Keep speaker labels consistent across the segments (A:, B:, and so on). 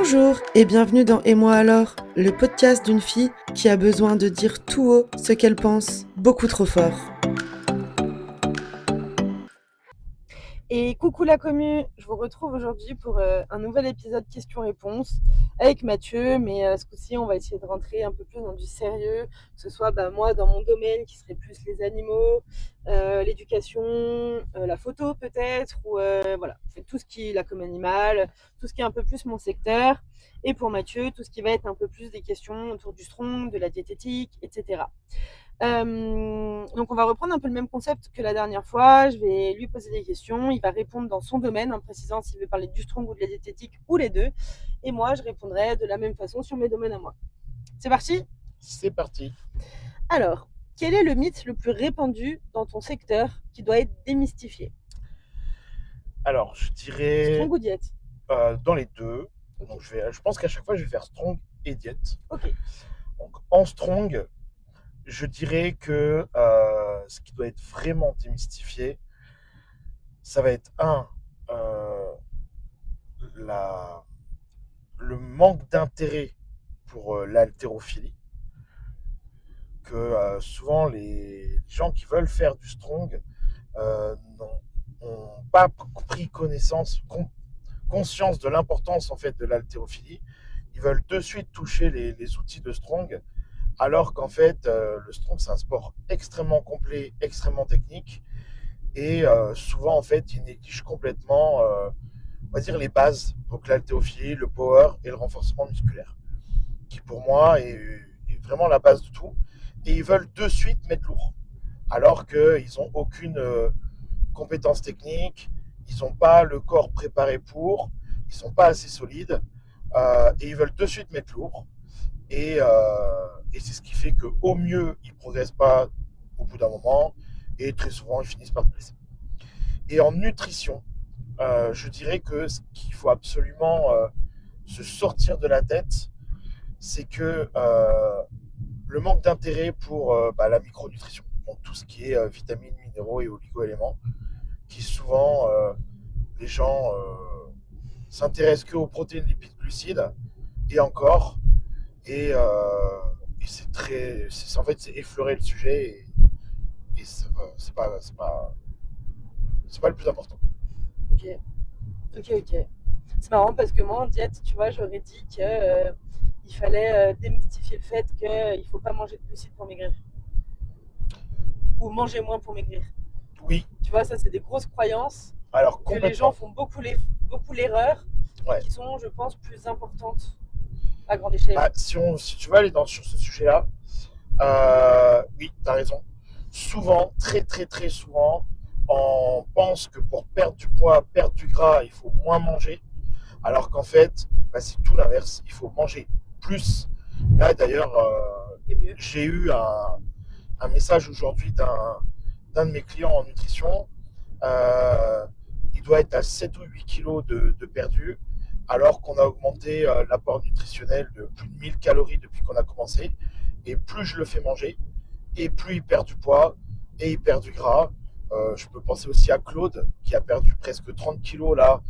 A: Bonjour et bienvenue dans Et moi alors, le podcast d'une fille qui a besoin de dire tout haut ce qu'elle pense, beaucoup trop fort.
B: Et coucou la commu, je vous retrouve aujourd'hui pour un nouvel épisode questions-réponses avec Mathieu, mais ce coup-ci on va essayer de rentrer un peu plus dans du sérieux, que ce soit moi dans mon domaine qui serait plus les animaux, l'éducation, la photo peut-être, ou voilà, c'est tout ce qui est la com animale, tout ce qui est un peu plus mon secteur, et pour Mathieu, tout ce qui va être un peu plus des questions autour du strong, de la diététique, etc. Donc on va reprendre un peu le même concept que la dernière fois. Je vais lui poser des questions, il va répondre dans son domaine en précisant s'il veut parler du strong ou de la diététique ou les deux. Et moi, je répondrai de la même façon sur mes domaines à moi. C'est parti ?
C: C'est parti.
B: Alors, quel est le mythe le plus répandu dans ton secteur qui doit être démystifié ?
C: Alors, je dirais
B: Strong ou diète ?
C: dans les deux.
B: Ok.
C: Donc, je pense qu'à chaque fois, je vais faire strong et diète.
B: Ok.
C: Donc, en strong, je dirais que ce qui doit être vraiment démystifié, ça va être le manque d'intérêt pour l'haltérophilie. Que souvent, les gens qui veulent faire du strong n'ont pas pris conscience de l'importance en fait de l'haltérophilie. Ils veulent de suite toucher les outils de strong, alors qu'en fait le strong c'est un sport extrêmement complet, extrêmement technique, et souvent en fait ils négligent complètement on va dire les bases, donc l'haltérophilie, le power et le renforcement musculaire, qui pour moi est vraiment la base de tout. Et ils veulent de suite mettre lourd, alors qu'ils n'ont aucune compétences techniques, ils n'ont pas le corps préparé pour, ils sont pas assez solides, et ils veulent de suite mettre lourd. Et c'est ce qui fait qu'au mieux, ils ne progressent pas au bout d'un moment, et très souvent, ils finissent par se blesser. Et en nutrition, je dirais que ce qu'il faut absolument se sortir de la tête, c'est que le manque d'intérêt pour la micronutrition, donc tout ce qui est vitamines, minéraux et oligo-éléments, qui souvent les gens s'intéressent qu'aux protéines, lipides, glucides, et encore, et, en fait c'est effleurer le sujet, et c'est pas le plus important.
B: Ok. C'est marrant parce que moi en diète, tu vois, j'aurais dit que il fallait démystifier le fait qu'il ne faut pas manger de glucides pour maigrir. Ou manger moins pour maigrir.
C: Oui.
B: Tu vois, ça c'est des grosses croyances
C: Alors
B: que les gens font beaucoup l'erreur,
C: ouais.
B: Qui sont, je pense, plus importantes à grande échelle.
C: Si tu veux aller sur ce sujet-là, oui, tu as raison. Souvent, très très très souvent, on pense que pour perdre du poids, perdre du gras, il faut moins manger, alors qu'en fait, c'est tout l'inverse. Il faut manger plus. Là, d'ailleurs, j'ai eu un message aujourd'hui d'un de mes clients en nutrition. Il doit être à 7 ou 8 kilos de perdu, alors qu'on a augmenté l'apport nutritionnel de plus de 1000 calories depuis qu'on a commencé. Et plus je le fais manger, et plus il perd du poids, et il perd du gras. Je peux penser aussi à Claude, qui a perdu presque 30 kilos là,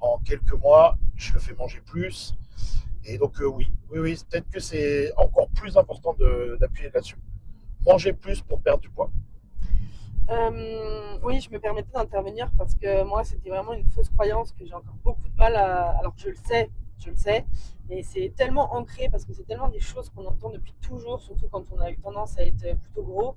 C: en quelques mois. Je le fais manger plus. Et donc oui, peut-être que c'est encore plus important d'appuyer là-dessus. Manger plus pour perdre du poids.
B: Oui, je me permettais d'intervenir parce que moi, c'était vraiment une fausse croyance que j'ai encore beaucoup de mal à... Alors je le sais, mais c'est tellement ancré parce que c'est tellement des choses qu'on entend depuis toujours, surtout quand on a eu tendance à être plutôt gros.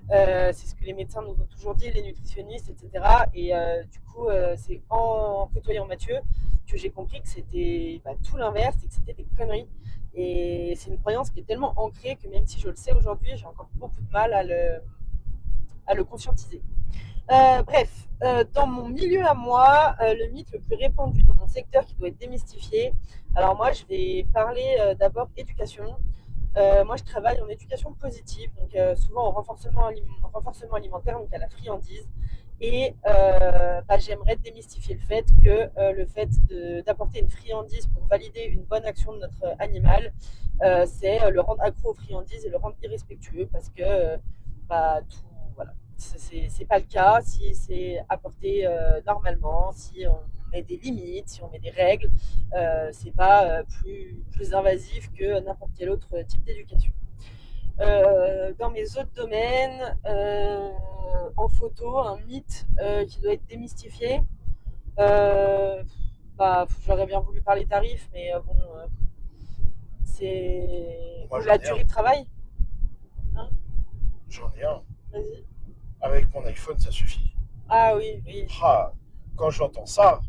B: C'est ce que les médecins nous ont toujours dit, les nutritionnistes, etc. Et du coup, c'est en côtoyant Mathieu que j'ai compris que c'était tout l'inverse et que c'était des conneries. Et c'est une croyance qui est tellement ancrée que même si je le sais aujourd'hui, j'ai encore beaucoup de mal à le conscientiser. Bref, dans mon milieu à moi, le mythe le plus répandu dans mon secteur qui doit être démystifié. Alors moi, je vais parler d'abord éducation. Moi, je travaille en éducation positive, donc souvent en renforcement alimentaire, donc à la friandise. Et j'aimerais démystifier le fait que le fait d'apporter une friandise pour valider une bonne action de notre animal, c'est le rendre accro aux friandises et le rendre irrespectueux parce que voilà, c'est pas le cas si c'est apporté normalement, si on met des limites, si on met des règles, c'est pas plus invasif que n'importe quel autre type d'éducation. Dans mes autres domaines, en photo, un mythe qui doit être démystifié. J'aurais bien voulu parler tarifs, mais bon, c'est.
C: Moi,
B: Ou
C: j'en
B: la
C: ai un.
B: durée de travail. Hein,
C: J'en ai un.
B: vas-y.
C: Avec mon iPhone, ça suffit.
B: Ah oui, oui.
C: Ah, quand j'entends ça,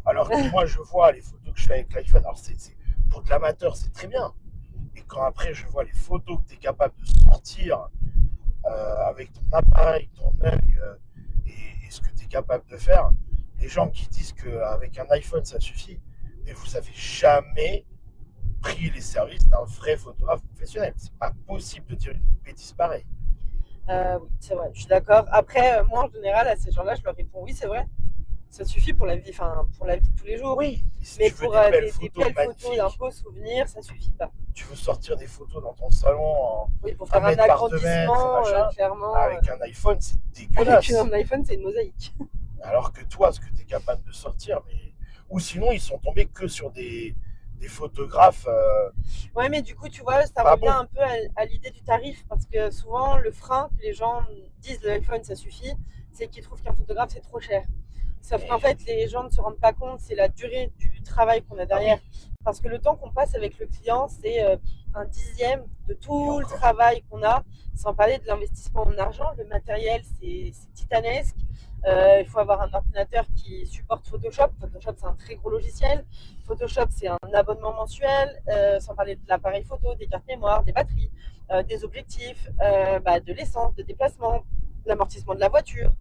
C: alors que moi, je vois les photos que je fais avec l'iPhone, alors pour de l'amateur, c'est très bien. Et quand après, je vois les photos que tu es capable de sortir avec ton appareil, ton œil et ce que tu es capable de faire, les gens qui disent qu'avec un iPhone, ça suffit, mais vous n'avez jamais pris les services d'un vrai photographe professionnel. C'est pas possible de dire une bêtise pareille.
B: Oui, c'est vrai, je suis d'accord. Après, moi, en général, à ces gens-là, je leur réponds oui, c'est vrai. Ça suffit pour la vie, pour la vie de tous les jours.
C: Oui, si
B: Mais
C: tu veux
B: pour
C: des belles
B: des
C: photos
B: belles photos, d'un
C: magnifiques,
B: beau souvenir, ça suffit pas.
C: tu veux sortir des photos dans ton salon en
B: Oui, pour
C: 1
B: faire un
C: mètre par 2 mètres,
B: agrandissement,
C: machin,
B: clairement,
C: avec un iPhone, c'est
B: avec
C: dégueulasse.
B: un iPhone, c'est une mosaïque.
C: Alors que toi, ce que tu es capable de sortir, mais. Ou sinon, ils sont tombés que sur des photographes.
B: Ouais, mais du coup, tu vois, ça
C: Pas
B: revient
C: bon.
B: un peu à l'idée du tarif, parce que souvent, le frein que les gens disent l'iPhone, ça suffit, c'est qu'ils trouvent qu'un photographe, c'est trop cher. Sauf qu'en fait, les gens ne se rendent pas compte, c'est la durée du travail qu'on a
C: Ah
B: derrière.
C: oui,
B: Parce que le temps qu'on passe avec le client, c'est un dixième de
C: et
B: tout le
C: encore.
B: travail qu'on a, sans parler de l'investissement en argent. Le matériel, c'est titanesque. Il faut avoir un ordinateur qui supporte Photoshop. Photoshop, c'est un très gros logiciel. Photoshop, c'est un abonnement mensuel, sans parler de l'appareil photo, des cartes mémoire, des batteries, des objectifs, de l'essence, de déplacement, l'amortissement de la voiture.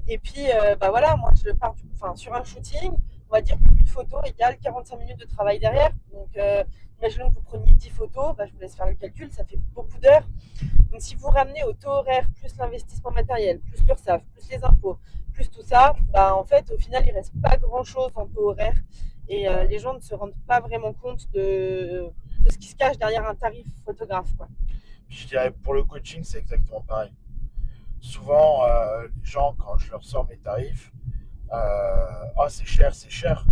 B: Et puis, voilà, moi, je pars sur un shooting, on va dire qu'une photo égale 45 minutes de travail derrière. Donc, imaginons que vous preniez 10 photos, je vous laisse faire le calcul, ça fait beaucoup d'heures. Donc, si vous ramenez au taux horaire, plus l'investissement matériel, plus l'URSSAF, plus les impôts, plus tout ça, en fait, au final, il ne reste pas grand-chose en taux horaire. Et les gens ne se rendent pas vraiment compte de ce qui se cache derrière un tarif photographe, quoi.
C: Puis je dirais, pour le coaching, c'est exactement pareil. Souvent, les gens, quand je leur sors mes tarifs, oh, c'est cher, c'est cher.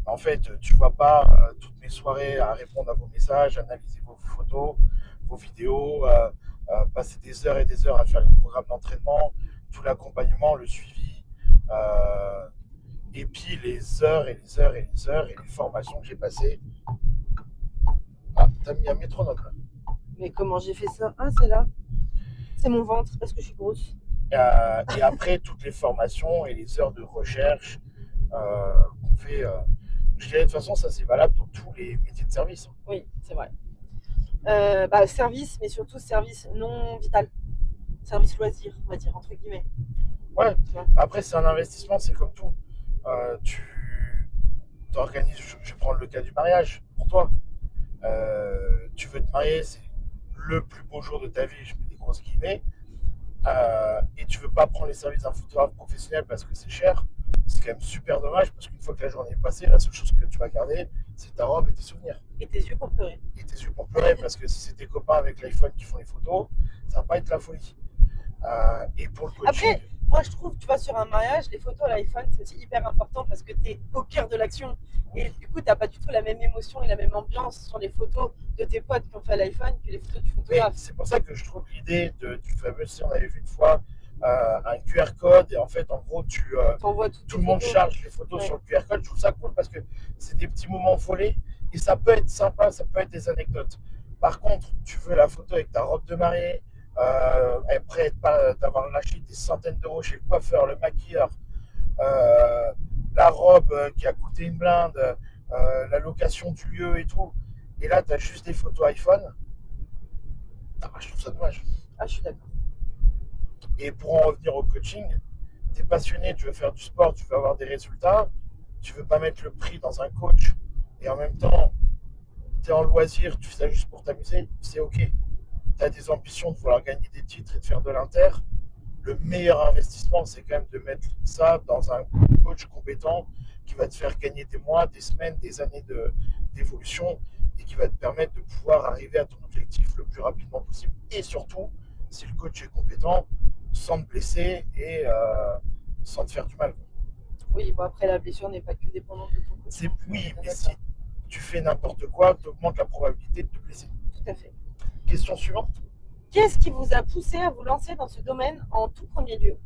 C: En fait, tu vois pas toutes mes soirées à répondre à vos messages, analyser vos photos, vos vidéos, passer des heures et des heures à faire les programmes d'entraînement, tout l'accompagnement, le suivi, et puis les heures et les heures et les heures et les formations que j'ai passées. Ah, t'as mis un métronome là.
B: Mais comment j'ai fait ça? Ah, c'est là. C'est mon ventre parce que je suis grosse.
C: Et après, toutes les formations et les heures de recherche qu'on fait. Je dirais de toute façon, ça c'est valable dans tous les métiers de service.
B: Oui, c'est vrai. Service, mais surtout service non vital. Service loisir, on va dire, entre guillemets.
C: Ouais,
B: Tu vois.
C: après c'est un investissement, c'est comme tout. Tu t'organises, je vais prendre le cas du mariage pour toi. Tu veux te marier, c'est le plus beau jour de ta vie, je mets des grosses guillemets. Et tu veux pas prendre les services d'un photographe professionnel parce que c'est cher, c'est quand même super dommage parce qu'une fois que la journée est passée, la seule chose que tu vas garder, c'est ta robe et tes souvenirs.
B: Et tes yeux pour pleurer.
C: Et tes yeux pour pleurer parce que si c'est tes copains avec l'iPhone qui font les photos, ça va pas être la folie. Et pour le coaching.
B: Après, moi je trouve, tu vois, sur un mariage, les photos à l'iPhone, c'est aussi hyper important parce que tu es au cœur de l'action. Et du coup, tu n'as pas du tout la même émotion et la même ambiance sur les photos de tes potes qui ont fait à l'iPhone que les photos du
C: Mais
B: photographe.
C: c'est pour ça que je trouve l'idée du fameux, si on avait vu une fois, un QR code et en fait, en gros,
B: T'envoies toutes
C: tout
B: tes
C: le monde
B: photos.
C: charge les photos
B: Ouais.
C: sur le QR code. Je trouve ça cool parce que c'est des petits moments volés et ça peut être sympa, ça peut être des anecdotes. Par contre, tu veux la photo avec ta robe de mariée, prêt d'avoir lâché des centaines d'euros chez le coiffeur, le maquilleur, la robe qui a coûté une blinde, la location du lieu et tout. Et là, tu as juste des photos iPhone. Je trouve ça dommage.
B: Ah, je suis d'accord.
C: Et pour en revenir au coaching, tu es passionné, tu veux faire du sport, tu veux avoir des résultats, tu veux pas mettre le prix dans un coach et en même temps, tu es en loisir, tu fais ça juste pour t'amuser, c'est ok. Tu as des ambitions de vouloir gagner des titres et de faire de l'inter. Le meilleur investissement, c'est quand même de mettre ça dans un coach compétent qui va te faire gagner des mois, des semaines, des années d'évolution et qui va te permettre de pouvoir arriver à ton objectif le plus rapidement possible. Et surtout, si le coach est compétent, sans te blesser et sans te faire du mal.
B: Oui, bon, après, la blessure n'est pas que dépendante de ton coach.
C: Oui, mais
B: D'accord.
C: si tu fais n'importe quoi, tu augmentes la probabilité de te blesser.
B: Tout à fait.
C: Question suivante.
B: Qu'est-ce qui vous a poussé à vous lancer dans ce domaine en tout premier lieu?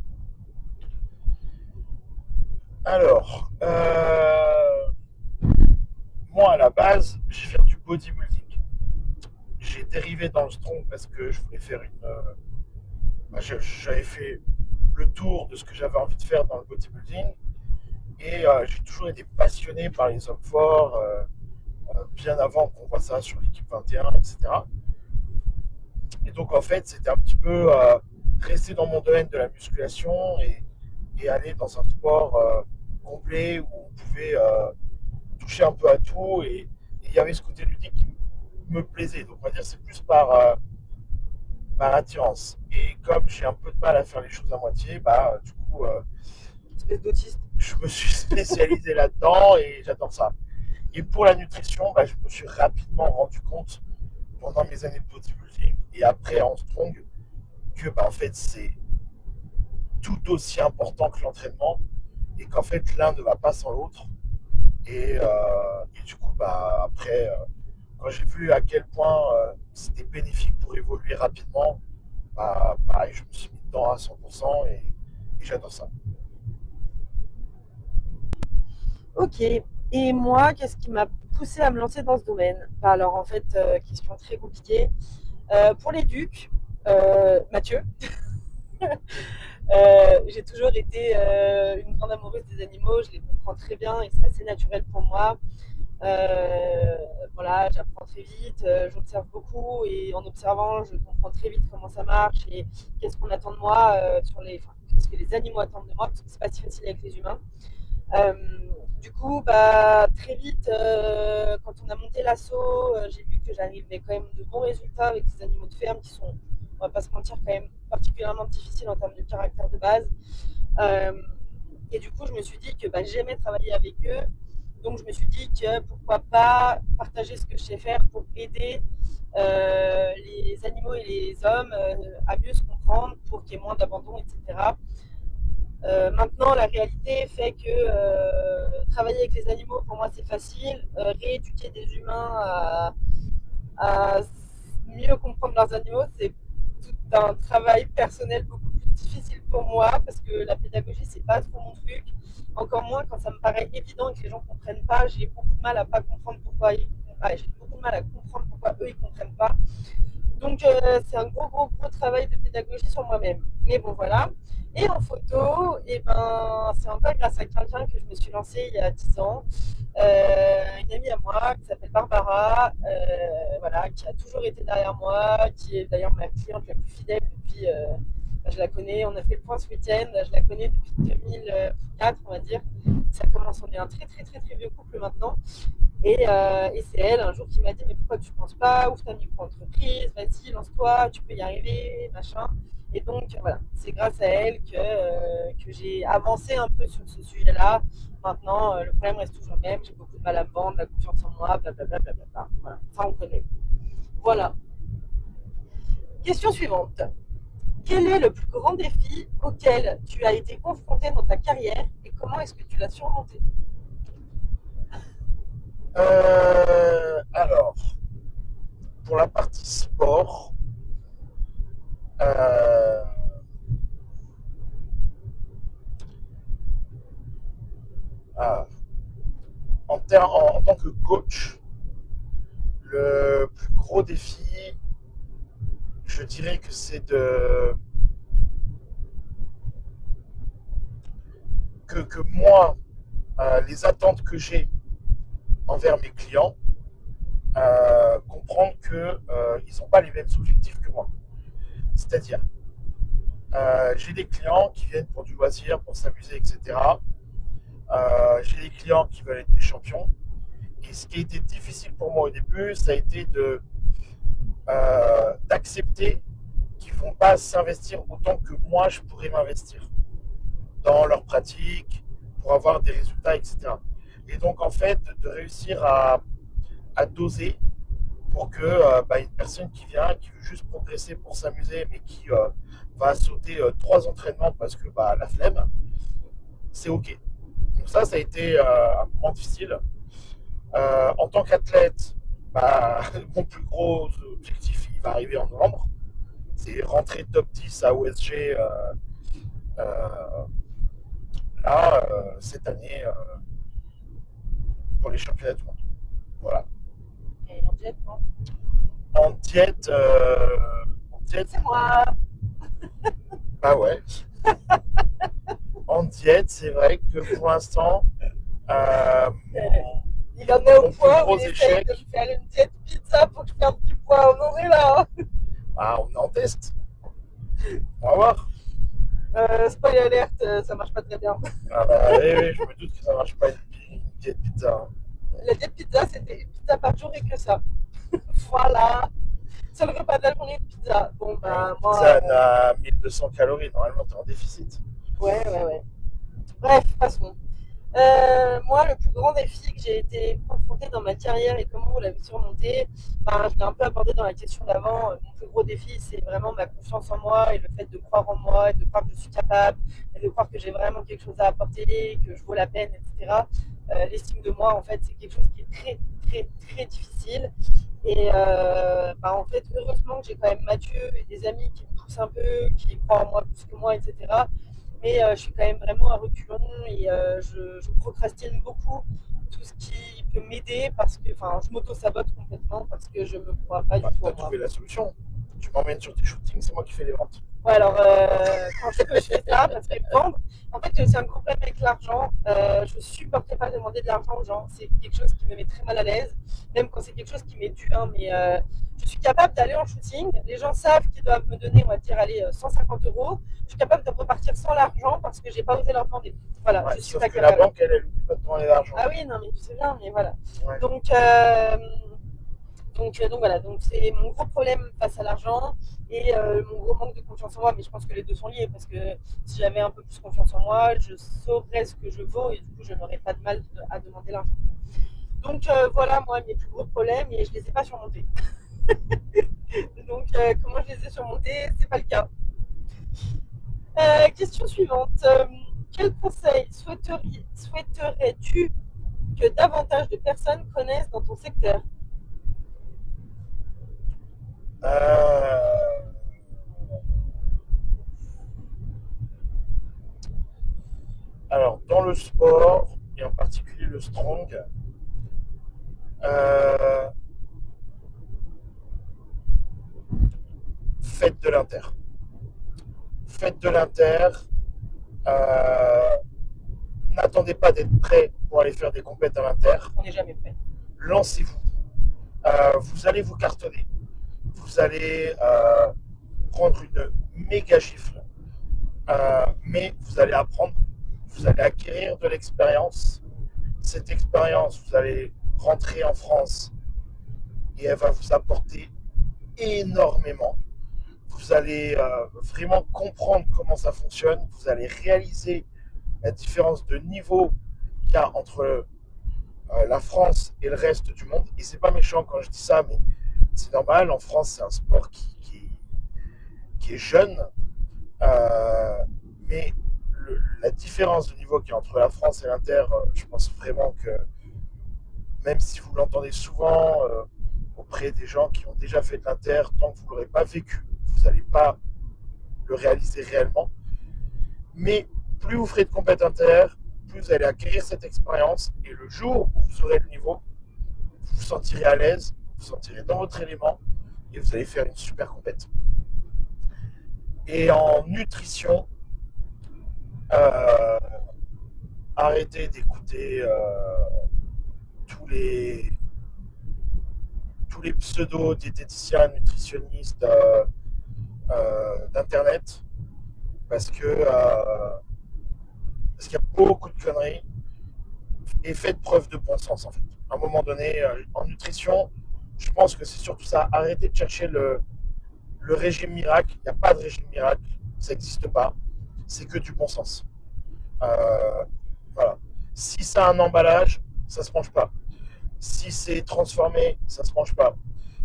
C: Alors, moi à la base, je viens du bodybuilding. J'ai dérivé dans le strong parce que je voulais faire j'avais fait le tour de ce que j'avais envie de faire dans le bodybuilding et j'ai toujours été passionné par les hommes forts, bien avant qu'on voit ça sur l'équipe 21, etc. Et donc en fait, c'était un petit peu rester dans mon domaine de la musculation et aller dans un sport complet où on pouvait toucher un peu à tout et il y avait ce côté ludique qui me plaisait. Donc on va dire c'est plus par attirance. Et comme j'ai un peu de mal à faire les choses à moitié, du coup,
B: Espèce d'autiste.
C: je me suis spécialisé là-dedans et j'adore ça. Et pour la nutrition, je me suis rapidement rendu compte pendant mes années de bodybuilding et après en strong que en fait c'est tout aussi important que l'entraînement et qu'en fait l'un ne va pas sans l'autre. Et du coup, quand j'ai vu à quel point c'était bénéfique pour évoluer rapidement, pareil, je me suis mis dedans à 100% et j'adore ça.
B: Ok. Et moi, qu'est-ce qui m'a poussé à me lancer dans ce domaine? Alors, en fait, question très compliquée. Pour les ducs, Mathieu, j'ai toujours été une grande amoureuse des animaux, je les comprends très bien et c'est assez naturel pour moi. Voilà, j'apprends très vite, j'observe beaucoup et en observant, je comprends très vite comment ça marche et qu'est-ce qu'on attend de moi qu'est-ce que les animaux attendent de moi parce que c'est pas si facile avec les humains. Euh, du coup, très vite, quand on a monté l'assaut, j'ai vu que j'arrivais quand même de bons résultats avec ces animaux de ferme qui sont, on va pas se mentir, quand même particulièrement difficiles en termes de caractère de base. Euh, et du coup, je me suis dit que j'aimais travailler avec eux. Donc, je me suis dit que pourquoi pas partager ce que je sais faire pour aider les animaux et les hommes à mieux se comprendre, pour qu'il y ait moins d'abandon, etc. Maintenant, la réalité fait que travailler avec les animaux, pour moi, c'est facile. Rééduquer des humains à mieux comprendre leurs animaux, c'est tout un travail personnel beaucoup plus difficile pour moi parce que la pédagogie, c'est pas trop mon truc. Encore moins quand ça me paraît évident et que les gens comprennent pas. J'ai beaucoup de mal à pas comprendre pourquoi j'ai beaucoup de mal à comprendre pourquoi eux ils comprennent pas. Donc c'est un gros travail de pédagogie sur moi-même. Mais bon voilà. Et en photo, c'est encore grâce à quelqu'un que je me suis lancée il y a 10 ans. Une amie à moi qui s'appelle Barbara, voilà, qui a toujours été derrière moi, qui est d'ailleurs ma cliente la plus fidèle depuis. Je la connais, on a fait le point ce week-end, je la connais depuis 2004, on va dire. Ça commence, on est un très vieux couple maintenant. Et c'est elle un jour qui m'a dit mais pourquoi tu ne penses pas, ouvre ta micro-entreprise, vas-y, lance-toi, tu peux y arriver, machin. Et donc voilà, c'est grâce à elle que j'ai avancé un peu sur ce sujet-là. Maintenant, le problème reste toujours le même, j'ai beaucoup de mal à me vendre, la confiance en moi, blablabla. Voilà, ça on connaît. Voilà. Question suivante. Quel est le plus grand défi auquel tu as été confronté dans ta carrière et comment est-ce que tu l'as surmonté?
C: Alors, pour la partie sport, euh, ah, en tant que coach, le plus gros défi, je dirais que c'est que moi, les attentes que j'ai envers mes clients, comprendre qu'ils n'ont pas les mêmes objectifs que moi. C'est-à-dire, j'ai des clients qui viennent pour du loisir, pour s'amuser, etc. J'ai des clients qui veulent être des champions. Et ce qui a été difficile pour moi au début, ça a été d'accepter qu'ils ne vont pas s'investir autant que moi je pourrais m'investir dans leur pratique pour avoir des résultats, etc. Et donc en fait, de réussir à doser pour que une personne qui vient, qui veut juste progresser pour s'amuser, mais qui va sauter 3 entraînements parce que la flemme, c'est ok. Donc ça a été un moment difficile. En tant qu'athlète, bah, mon plus gros objectif, il va arriver en novembre. C'est rentrer top 10 à OSG euh, cette année pour les championnats du monde. Voilà.
B: Et en jet, non?
C: En diète,
B: C'est moi.
C: bah ouais. En diète, c'est vrai que pour l'instant,
B: Il en est au
C: mon plus
B: point où
C: gros
B: il essaye
C: échec,
B: de me faire une diète pizza pour que je perde du poids. On en est là.
C: bah, on est en test. On va voir.
B: Spoiler alert, ça marche pas très bien.
C: Ah bah, oui, je me doute que ça marche pas une diète pizza.
B: La diète pizza, c'était une pizza par jour et que ça. Voilà. Seul repas de la journée de pizza. Bon, bah,
C: Une
B: moi.
C: pizza à 1200 calories, normalement, t'es en déficit.
B: Ouais. Bref, passons. Moi, le plus grand défi que j'ai été confrontée dans ma carrière et comment vous l'avez surmonté, je l'ai un peu abordé dans la question d'avant. Mon plus gros défi, c'est vraiment ma confiance en moi et le fait de croire en moi et de croire que je suis capable et de croire que j'ai vraiment quelque chose à apporter, que je vaux la peine, etc. L'estime de moi, en fait, c'est quelque chose qui est très difficile. Et en fait, heureusement que j'ai quand même Mathieu et des amis qui me poussent un peu, qui croient en moi plus que moi, etc. Mais je suis quand même vraiment à reculons et je procrastine beaucoup tout ce qui peut m'aider parce que, je m'auto-sabote complètement parce que je me crois pas du
C: Bah,
B: tout
C: t'as
B: en moi.
C: trouvé la solution. Tu m'emmènes sur tes shootings, c'est moi qui fais les ventes.
B: Ouais, alors quand je fais ça, parce que vendre, en fait, j'ai aussi un gros problème avec l'argent. Je supportais pas demander de l'argent aux gens. C'est quelque chose qui me met très mal à l'aise, même quand c'est quelque chose qui m'est dû. Mais je suis capable d'aller en shooting. Les gens savent qu'ils doivent me donner, on va dire, allez, 150 euros. Je suis capable de repartir sans l'argent parce que j'ai pas osé leur demander. Voilà,
C: Ouais,
B: je suis
C: sauf
B: pas
C: que la
B: capable.
C: banque, elle oublie pas de demander l'argent.
B: Ah oui, non, mais tu sais bien, mais voilà.
C: Ouais.
B: Donc voilà, donc c'est mon gros problème face à l'argent et mon gros manque de confiance en moi, mais je pense que les deux sont liés parce que si j'avais un peu plus confiance en moi, je saurais ce que je vaux et du coup je n'aurais pas de mal à demander l'argent. Donc voilà moi mes plus gros problèmes et je ne les ai pas surmontés. Donc comment je les ai surmontés, c'est pas le cas. Question suivante. Quel conseil souhaiterais-tu que davantage de personnes connaissent dans ton secteur?
C: Alors, dans le sport, et en particulier le strong, faites de l'inter. Faites de l'inter. Euh, N'attendez pas d'être prêt pour aller faire des compètes à l'inter.
B: On n'est jamais prêt.
C: Lancez-vous. Vous allez vous cartonner. Vous allez prendre une méga gifle. Mais vous allez apprendre. Vous allez acquérir de l'expérience. Cette expérience, vous allez rentrer en France et elle va vous apporter énormément. Vous allez vraiment comprendre comment ça fonctionne. Vous allez réaliser la différence de niveau qu'il y a entre la France et le reste du monde. Et c'est pas méchant quand je dis ça, mais c'est normal. En France, c'est un sport qui est jeune. Mais la différence de niveau qu'il y a entre la France et l'Inter, je pense vraiment que même si vous l'entendez souvent auprès des gens qui ont déjà fait de l'Inter, tant que vous ne l'aurez pas vécu, vous n'allez pas le réaliser réellement. Mais plus vous ferez de compétition inter, plus vous allez acquérir cette expérience et le jour où vous aurez le niveau, vous vous sentirez à l'aise, vous vous sentirez dans votre élément et vous allez faire une super compétition. Et en nutrition, arrêtez d'écouter tous les pseudo-diététiciens, nutritionnistes d'internet parce qu'il y a beaucoup de conneries et faites preuve de bon sens en fait. À un moment donné, en nutrition, je pense que c'est surtout ça. Arrêtez de chercher le régime miracle. Il n'y a pas de régime miracle, ça n'existe pas. C'est que du bon sens. Voilà. Si ça a un emballage, ça se mange pas. Si c'est transformé, ça se mange pas.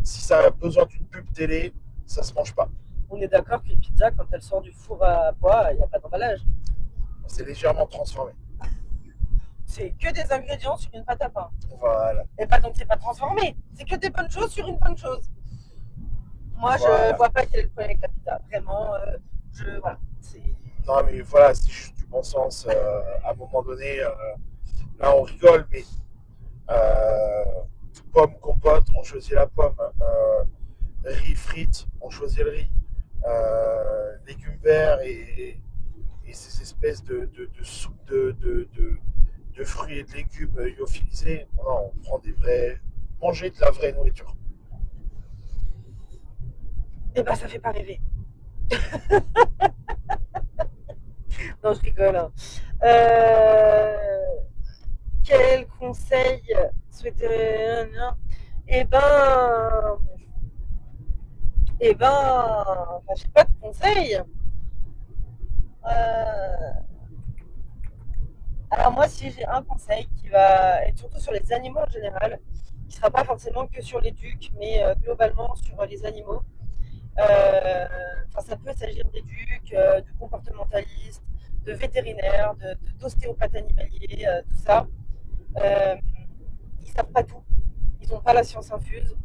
C: Si ça a besoin d'une pub télé, ça se mange pas.
B: On est d'accord qu'une pizza, quand elle sort du four à bois, il n'y a pas d'emballage.
C: C'est légèrement transformé.
B: c'est que des ingrédients sur une pâte à pain.
C: Voilà.
B: Et pas donc c'est pas transformé. C'est que des bonnes choses sur une bonne chose. Moi,
C: Voilà.
B: je vois pas quel est le problème avec la pizza. Vraiment, voilà.
C: Non, mais voilà, c'est juste du bon sens. À un moment donné, là, on rigole, mais euh, pomme compote, on choisit la pomme. Riz frites, on choisit le riz. Légumes verts et ces espèces de soupe de fruits et de légumes lyophilisés. Non, on prend des vrais. Manger de la vraie nourriture.
B: Et ben, ça fait pas rêver. Non, je rigole, hein. Quel conseil souhaiterais Eh ben, j'ai pas de conseil. Euh, alors moi, si j'ai un conseil qui va être surtout sur les animaux en général, qui sera pas forcément que sur les ducs, mais globalement sur les animaux. Ça peut s'agir d'éducs, de comportementalistes, de vétérinaires, d'ostéopathes animaliers, tout ça. Euh, Ils savent pas tout. Ils n'ont pas la science infuse.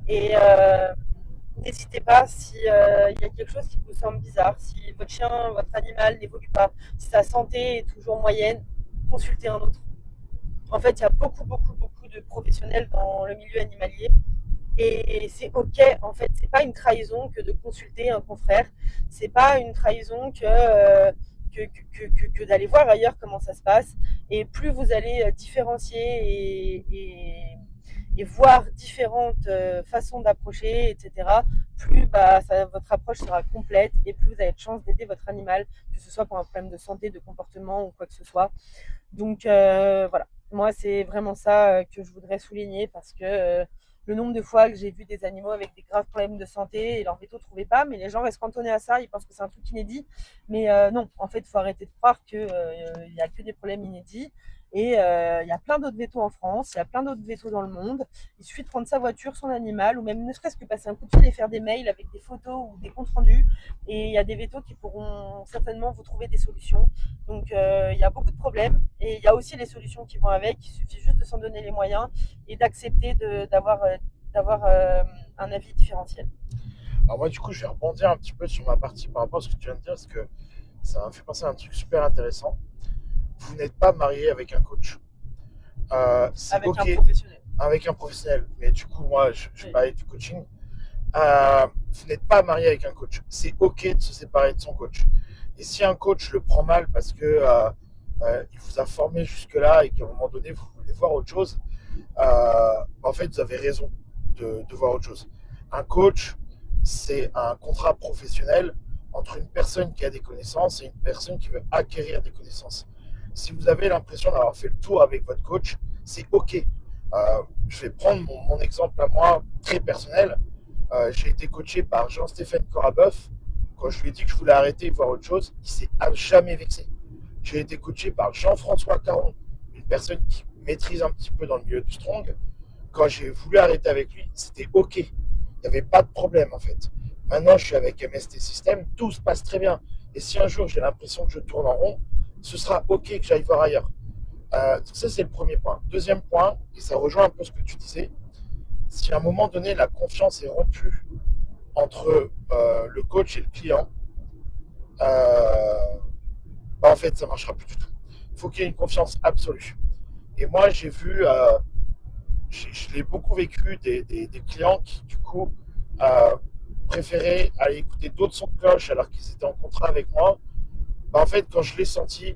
B: Et n'hésitez pas si il y a quelque chose qui vous semble bizarre, si votre chien, votre animal n'évolue pas, si sa santé est toujours moyenne, consultez un autre. En fait, il y a beaucoup de professionnels dans le milieu animalier. Et c'est ok, en fait, c'est pas une trahison que de consulter un confrère, c'est pas une trahison que d'aller voir ailleurs comment ça se passe. Et plus vous allez différencier et voir différentes façons d'approcher, etc., plus votre approche sera complète et plus vous avez de chances d'aider votre animal, que ce soit pour un problème de santé, de comportement ou quoi que ce soit. Donc voilà, moi c'est vraiment ça que je voudrais souligner parce que le nombre de fois que j'ai vu des animaux avec des graves problèmes de santé et leur veto ne trouvait pas, mais les gens restent cantonnés à ça, ils pensent que c'est un truc inédit. Mais non, en fait, il faut arrêter de croire qu'il n'y a que des problèmes inédits. Et il y a plein d'autres vétos en France, il y a plein d'autres vétos dans le monde. Il suffit de prendre sa voiture, son animal, ou même ne serait-ce que passer un coup de fil et faire des mails avec des photos ou des comptes rendus. Et il y a des vétos qui pourront certainement vous trouver des solutions. Donc il y a beaucoup de problèmes et il y a aussi les solutions qui vont avec. Il suffit juste de s'en donner les moyens et d'accepter d'avoir un avis différentiel.
C: Alors moi, du coup, je vais rebondir un petit peu sur ma partie par rapport à ce que tu viens de dire, parce que ça m'a fait penser à un truc super intéressant. Vous n'êtes pas marié avec un coach. C'est
B: Avec
C: ok
B: un professionnel.
C: avec un professionnel, mais du coup, moi, je
B: Oui.
C: parlais du coaching. Vous n'êtes pas marié avec un coach. C'est ok de se séparer de son coach. Et si un coach le prend mal parce que il vous a formé jusque-là et qu'à un moment donné, vous voulez voir autre chose, en fait, vous avez raison de voir autre chose. Un coach, c'est un contrat professionnel entre une personne qui a des connaissances et une personne qui veut acquérir des connaissances. Si vous avez l'impression d'avoir fait le tour avec votre coach, c'est ok. Je vais prendre mon exemple à moi, très personnel. J'ai été coaché par Jean-Stéphane Corabeuf. Quand je lui ai dit que je voulais arrêter et voir autre chose, il s'est jamais vexé. J'ai été coaché par Jean-François Caron, une personne qui maîtrise un petit peu dans le milieu du strong. Quand j'ai voulu arrêter avec lui, c'était ok. Il n'y avait pas de problème en fait. Maintenant, je suis avec MST System, tout se passe très bien. Et si un jour j'ai l'impression que je tourne en rond, ce sera ok que j'aille voir ailleurs. Ça, c'est le premier point. Deuxième point, et ça rejoint un peu ce que tu disais, si à un moment donné la confiance est rompue entre le coach et le client, en fait, ça ne marchera plus du tout. Il faut qu'il y ait une confiance absolue. Et moi, j'ai vu, je l'ai beaucoup vécu, des clients qui, du coup, préféraient aller écouter d'autres sons de cloche alors qu'ils étaient en contrat avec moi. En fait, quand je l'ai senti,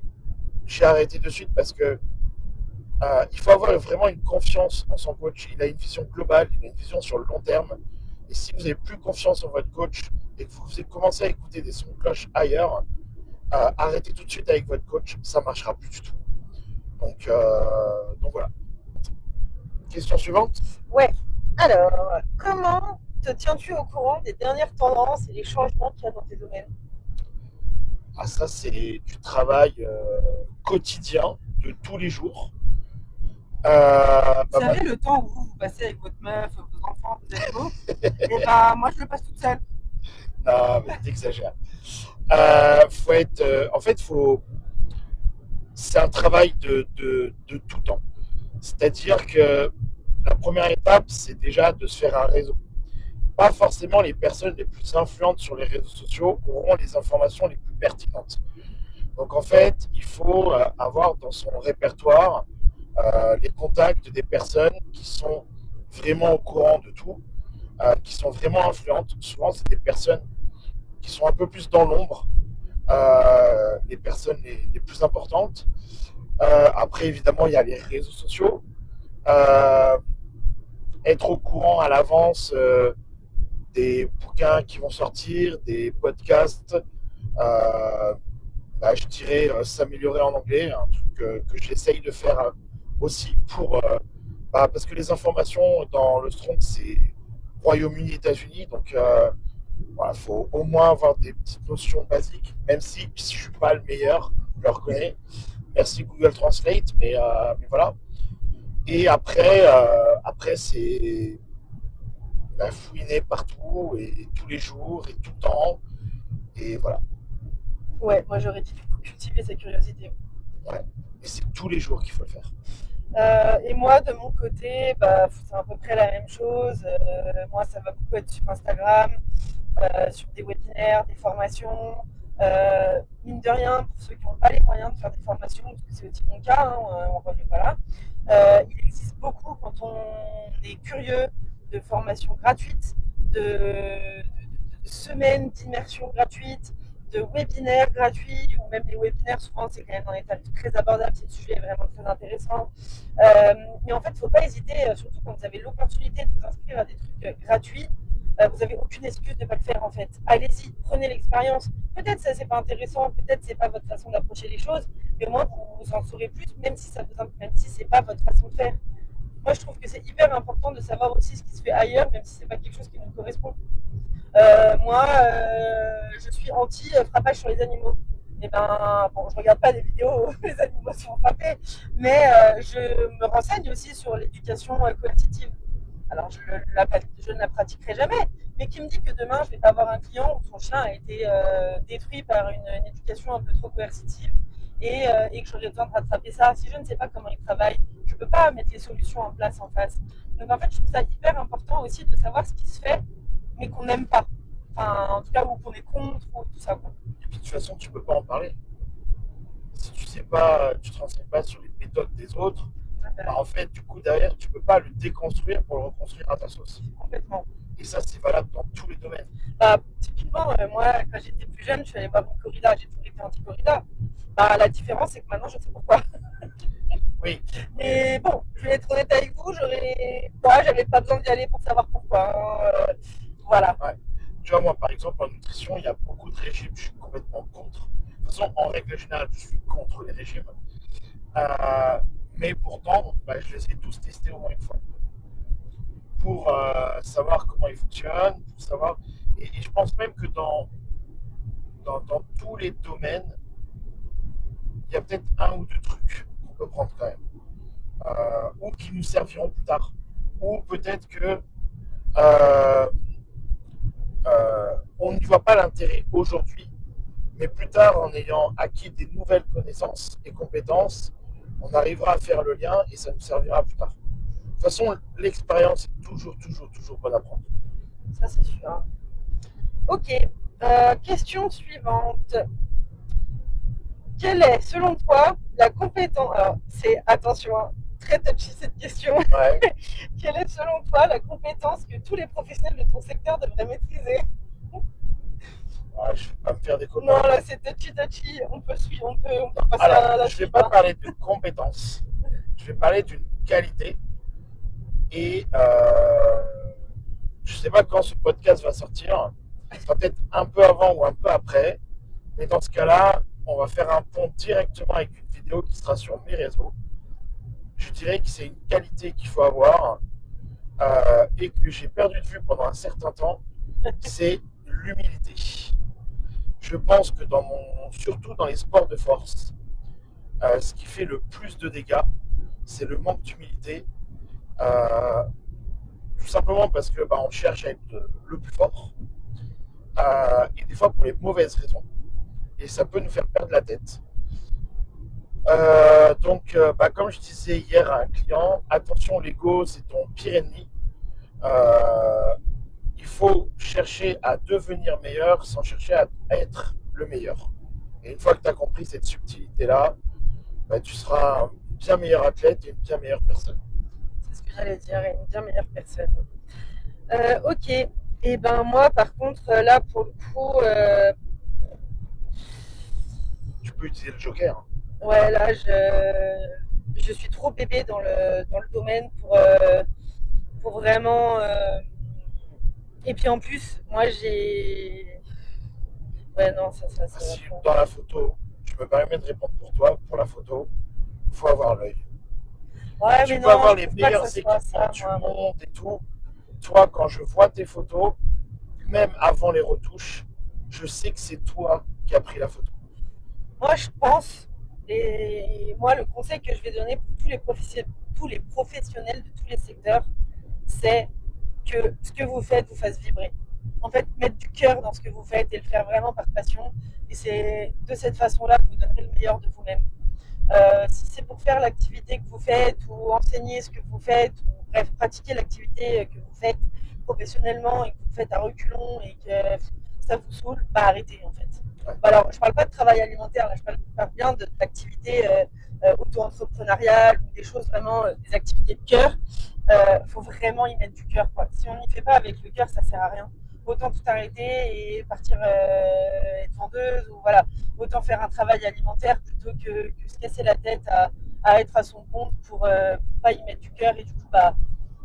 C: j'ai arrêté de suite parce que il faut avoir vraiment une confiance en son coach. Il a une vision globale, il a une vision sur le long terme. Et si vous n'avez plus confiance en votre coach et que vous commencez à écouter des sons de cloche ailleurs, arrêtez tout de suite avec votre coach, ça ne marchera plus du tout. Donc voilà. Question suivante.
B: Ouais. Alors, comment te tiens-tu au courant des dernières tendances et les changements qu'il y a dans tes domaines?
C: Ah, ça, c'est du travail quotidien de tous les jours.
B: Vous savez, le temps où vous passez avec votre meuf, vos enfants, vos animaux, et moi je le passe toute seule.
C: Non, mais t'exagères. Faut être. En fait, faut. c'est un travail de tout temps. C'est-à-dire que la première étape, c'est déjà de se faire un réseau. Pas forcément les personnes les plus influentes sur les réseaux sociaux auront les informations les plus pertinentes. Donc en fait, il faut avoir dans son répertoire les contacts des personnes qui sont vraiment au courant de tout, qui sont vraiment influentes. Souvent, c'est des personnes qui sont un peu plus dans l'ombre, les personnes les plus importantes. Après, évidemment, il y a les réseaux sociaux. Euh, Être au courant à l'avance des bouquins qui vont sortir, des podcasts, je dirais s'améliorer en anglais, un truc que j'essaye de faire aussi parce que les informations dans le Strong, c'est Royaume-Uni, États-Unis, donc voilà, faut au moins avoir des petites notions basiques, même si je suis pas le meilleur, je le reconnais. Merci Google Translate, mais voilà. Et après c'est fouiner partout et tous les jours et tout le temps. Et voilà.
B: Ouais, moi j'aurais dit du coup cultiver sa curiosité.
C: Ouais. Et c'est tous les jours qu'il faut le faire.
B: Et moi, de mon côté, c'est à peu près la même chose. Moi, ça va beaucoup être sur Instagram, sur des webinaires, des formations. Mine de rien, pour ceux qui n'ont pas les moyens de faire des formations, parce que c'est aussi mon cas, hein, on revient pas là, il existe beaucoup, quand on est curieux, de formations gratuites, de semaines d'immersion gratuites, de webinaires gratuits, ou même les webinaires, souvent c'est quand même dans des tarifs très abordables si le sujet est vraiment très intéressant. Mais en fait, il ne faut pas hésiter, surtout quand vous avez l'opportunité de vous inscrire à des trucs gratuits. Vous n'avez aucune excuse de ne pas le faire en fait. Allez-y, prenez l'expérience. Peut-être ça c'est pas intéressant, peut-être c'est pas votre façon d'approcher les choses, mais au moins vous en saurez plus, même si c'est pas votre façon de faire. Moi je trouve que c'est hyper important de savoir aussi ce qui se fait ailleurs, même si c'est pas quelque chose qui nous correspond. Moi, je suis anti-frappage sur les animaux. Et je regarde pas des vidéos où les animaux sont frappés, mais je me renseigne aussi sur l'éducation coercitive. Alors, je ne la pratiquerai jamais, mais qui me dit que demain, je vais pas avoir un client où son chien a été détruit par une éducation un peu trop coercitive et que j'aurais besoin de rattraper ça. Si je ne sais pas comment il travaille, je ne peux pas mettre les solutions en place en face. Donc, en fait, je trouve ça hyper important aussi de savoir ce qui se fait, mais qu'on n'aime pas. Enfin, en tout cas, ou qu'on est contre, ou tout ça. Quoi.
C: Et puis de toute façon, tu peux pas en parler. Si tu sais pas, tu te renseignes pas sur les méthodes des autres, en fait, du coup, derrière, tu peux pas le déconstruire pour le reconstruire à ta sauce.
B: Complètement.
C: Et ça, c'est valable dans tous les domaines.
B: Typiquement, moi, quand j'étais plus jeune, je suis allée voir mon corrida, j'ai toujours été anti-corrida. La différence, c'est que maintenant, je sais pourquoi.
C: Oui.
B: Et bon, je vais être honnête avec vous, j'avais pas besoin d'y aller pour savoir pourquoi. Voilà.
C: Ouais. Tu vois, moi, par exemple, en nutrition, il y a beaucoup de régimes, je suis complètement contre. De toute façon, en règle générale, je suis contre les régimes. Mais pourtant, je les ai tous testés au moins une fois. Pour savoir comment ils fonctionnent, pour savoir. Et je pense même que dans tous les domaines, il y a peut-être un ou deux trucs qu'on peut prendre quand même. Ou qui nous serviront plus tard. Ou peut-être que on n'y voit pas l'intérêt aujourd'hui, mais plus tard, en ayant acquis des nouvelles connaissances et compétences, on arrivera à faire le lien et ça nous servira plus tard. De toute façon, l'expérience est toujours bonne à prendre.
B: Ça, c'est sûr. Ok. Question suivante. Quelle est, selon toi, la compétence... Alors, attention, très touchy cette question.
C: Ouais.
B: Quelle est, selon toi, la compétence que tous les professionnels de ton secteur devraient maîtriser?
C: Je ne vais pas me faire des copains.
B: Non, là, c'est touchy. On peut passer
C: Alors,
B: à la
C: je ne vais
B: suite.
C: pas parler de compétences. Je vais parler d'une qualité. Et je ne sais pas quand ce podcast va sortir. Ce sera peut-être un peu avant ou un peu après. Mais dans ce cas-là, on va faire un pont directement avec une vidéo qui sera sur mes réseaux. Je dirais que c'est une qualité qu'il faut avoir et que j'ai perdu de vue pendant un certain temps, c'est l'humilité. Je pense que surtout dans les sports de force, ce qui fait le plus de dégâts, c'est le manque d'humilité. Tout simplement parce que on cherche à être le plus fort et des fois pour les mauvaises raisons. Et ça peut nous faire perdre la tête. Comme je disais hier à un client, attention, l'ego, c'est ton pire ennemi. Euh, il faut chercher à devenir meilleur sans chercher à être le meilleur. Et une fois que tu as compris cette subtilité-là, tu seras un bien meilleur athlète et une bien meilleure personne.
B: C'est ce que j'allais dire, une bien meilleure personne. Ok. Et ben moi, par contre, là, pour le coup,
C: Tu peux utiliser le joker, hein.
B: ouais, là, je suis trop bébé dans le domaine pour vraiment. Et puis en plus, moi, j'ai. Ouais, non, ça va
C: Si
B: pas.
C: dans la photo, je me permets de répondre pour toi, pour la photo, il faut avoir l'œil.
B: Ouais,
C: Tu
B: mais
C: peux
B: non,
C: avoir
B: je
C: les
B: trouve pas que
C: meilleurs
B: ça soit
C: équipements
B: ça,
C: du
B: moi.
C: monde et tout. Toi, quand je vois tes photos, même avant les retouches, je sais que c'est toi qui as pris la photo.
B: Moi, je pense, et moi, le conseil que je vais donner pour tous les professionnels de tous les secteurs, c'est que ce que vous faites vous fasse vibrer. En fait, mettre du cœur dans ce que vous faites et le faire vraiment par passion. Et c'est de cette façon-là que vous donnerez le meilleur de vous-même. Si c'est pour faire l'activité que vous faites ou enseigner ce que vous faites, ou bref, pratiquer l'activité que vous faites professionnellement et que vous faites à reculons et que ça vous saoule, bah arrêtez en fait.
C: Ouais.
B: Alors, je ne parle pas de travail alimentaire, là, je parle bien d'activités auto-entrepreneuriales ou des choses vraiment, des activités de cœur. Il faut vraiment y mettre du cœur. Si on n'y fait pas avec le cœur, ça ne sert à rien. Autant tout arrêter et partir être vendeuse ou voilà, autant faire un travail alimentaire plutôt que se casser la tête à être à son compte pour pas y mettre du cœur et du coup bah